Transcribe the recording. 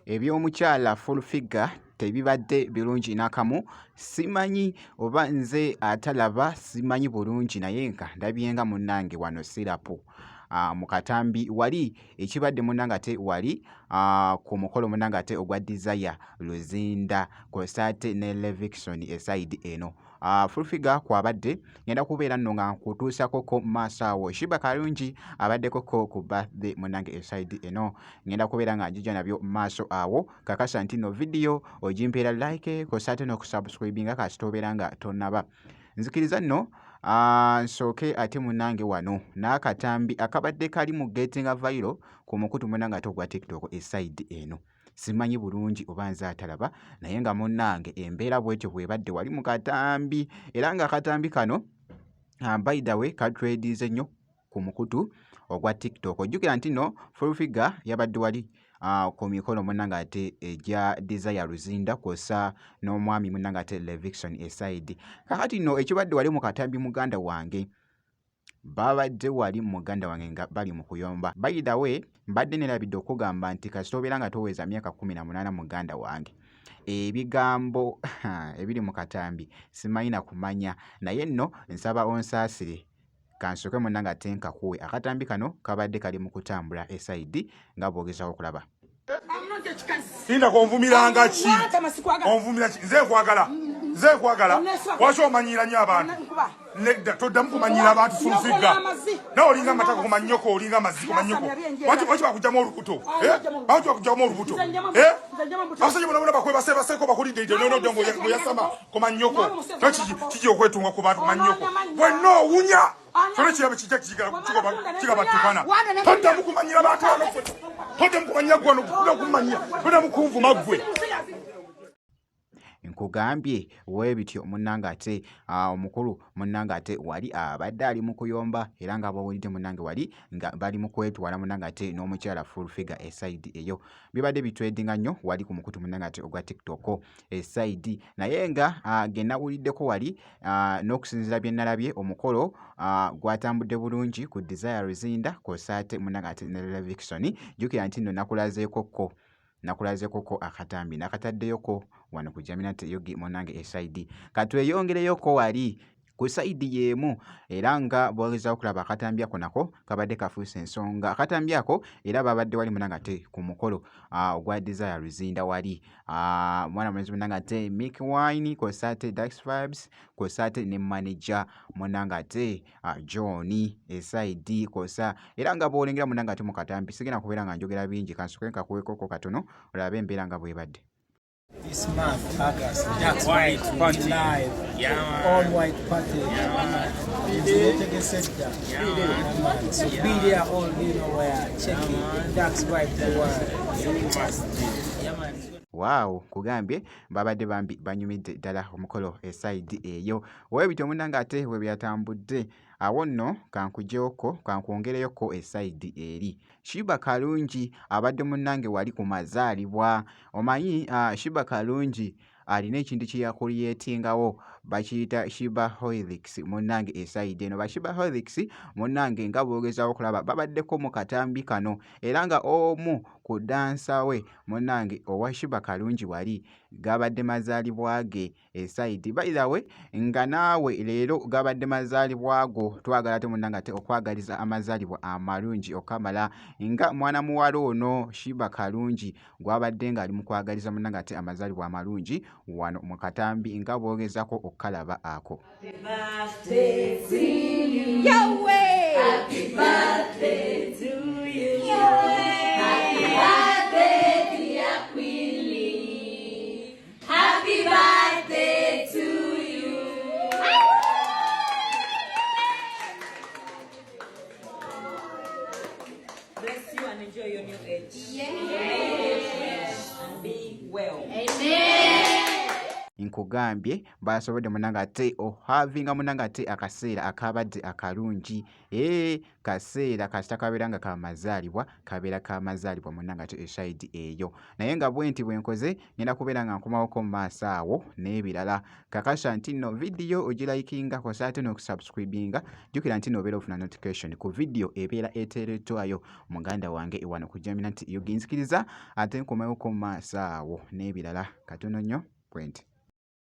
Ebyomukyala full figure tebibadde birungi nakamu. Simanyi oba nze atalaba, simanyi bulungi, naye nga ndabye nga munnange wano sirapu mu katambi wali ekibadde munnange ate wali ku mukolo munnange ate ogwa Desire Luzinda kosate ne Leviction eside eno. Full figure kwabadde ngenda kubeera nno nga nkutuusako ko maaso awo. Shiba Kalungi abaddeko ko ku birthday munnange eside eno, ngenda kubeera nga njija nabyo maaso awo. Kakasa nti no video ogimpeera like kosate n'okusubscribinga kasita obeera nga tonnaba. Nzikiriza nno nsooke ate munnange wano n'akatambi akabadde kali mu getting viral ku mukutu munnange ate ogwa TikTok eside eno. Simanyi bulungi oba nze atalaba, naye nga munnange embeera bwetyo bwebadde wali mu katambi, era nga akatambi kano by the way katredize nnyo ku mukutu ogwa TikTok. Ojjukira nti no full figure yabadde wali ku mikolo munnange ate egya Desire Luzinda kwosa n'omwami munnange ate Leviction eside. Kakati no ekibadde wali mu katambi muganda wange, babadde wali muganda wange nga bali mu kuyomba. By the way mbadde nerabidde okugamba nti kasita obeera nga toweza myaka 18 muganda wange, ebigambo ebiri mu katambi simanyi na kumanya, naye nno nsaba onsaasire kansoke munnange ate nkakuwe. Akatambi kano kabadde kali mu kutambula eside nga bwogezako okulaba. Sinda konvumiranga ki? Onvumira ki? Nze nkwagala. Waki omanyira nnyo abantu? Nedda toddamu kumanyira abantu full figure. Nawe olinga amataka ku mannyoko, olinga amazzi ku mannyoko. Waki bakugyamu olubuto? Waki bakugyamu olubuto? Abasajja bonna bakwebaseko bakulidde n'odongo yasama ku mannyoko. Kiki okwetunga ku bantu ku mannyoko? Bwenna owunya kyona kiraba kijja kigabatukana. Toddamu kumanyira abantu wano. Toddamu kumanyira gwano kumanya. Toddamu kunvuma ggwe. Nkugambye webityo munnange ate omukulu munnange ate wali abadde ali mu kuyomba, era nga bawulidde munnange wali nga bali mu kwetwala munnange ate n'omukyala full figure eside eyo. Bibadde bitwedinga nnyo wali ku mukutu munnange ate ogwa TikTok eside, naye nga genawuliddeko wali n'okusinziira bye nalabye omukolo gwatambudde bulungi ku Desire Luzinda kosate munnange ate ne Leviction. Jjukira nti nno nakulazeeko ko akatambi nakataddeyoko wano ku Jaminate yogi munnange eside. Katweyongereyoko wali ku side yemu, era nga bwogeza okulaba akatambi ako nako kabadde kafuuse ensonga. Akatambi ako era babadde wali munnange ate ku mukolo ogwa Desire Luzinda wali mwana mulenzi munnange ate Mick Wine kosate Dax Vibes kosate ne manager munnange ate John eside kosa, era nga bwolengera munnange ate mu katambi sigenda kubeera nga njogera bingi, kansuke nkakuweekoko katono olabe embeera nga bwebadde. This month, August, Dax White Party live, all white party, so be there all, you know where, check it, Dax White the world. Wow, kugambye babadde bambi banyumidde ddala omukolo eside eyo. Webityo munnange ate we byatambudde awo nno kankwongereyoko eside eri. Shiba Kalungi abadde munnange wali ku mazaalibwa. Omanyi Shiba Kalungi alina ekintu kye yakuliyetingawo bakiyita Shiba Helix munnange eside eno. Ba Shiba Helix munnange nga bwogezaawo okulaba babaddeko mu katambi kano, era nga omu ku dansa we munnange owa Shiba Kalungi wali gabadde mazaalibwa ge eside. By the way nga naawe leero gabadde mazaalibwa go, twagala ate munnange ate okwagaliza amazaalibwa amalungi okamala nga mwana muwala ono Shiba Kalungi gwabadde nga ali mu kwagaliza munnange ate amazaalibwa amalungi wano mu katambi nga bwogezako okkalaba ako. Happy birthday to you. Yahweh! Happy birthday to you. Yahweh! Happy birthday, dear Queenie. Happy birthday to you. Bless you and enjoy your new age. Yes. And be well. Amen. ogambye basobodde munanga ate ohavinga munanga ate akaseera akabadde akalungi kaseera kasita kabeera nga kamazaalibwa kabeera kamazaalibwa munanga ate eside eyo naye nga bwenti bwenkoze ngenda kubeera nga nkomawoko mu maaso awo n'ebirala kakasa nti nno vidiyo ogirayikinga kosa ate n'okusubscribinga jjukira nti nobeera ofuna notification ku vidiyo ebeera eteereddwayo muganda wange ewano kujamira nti yo ginzikiriza ate nkomawoko mu maaso awo n'ebirala katono nnyo bwenti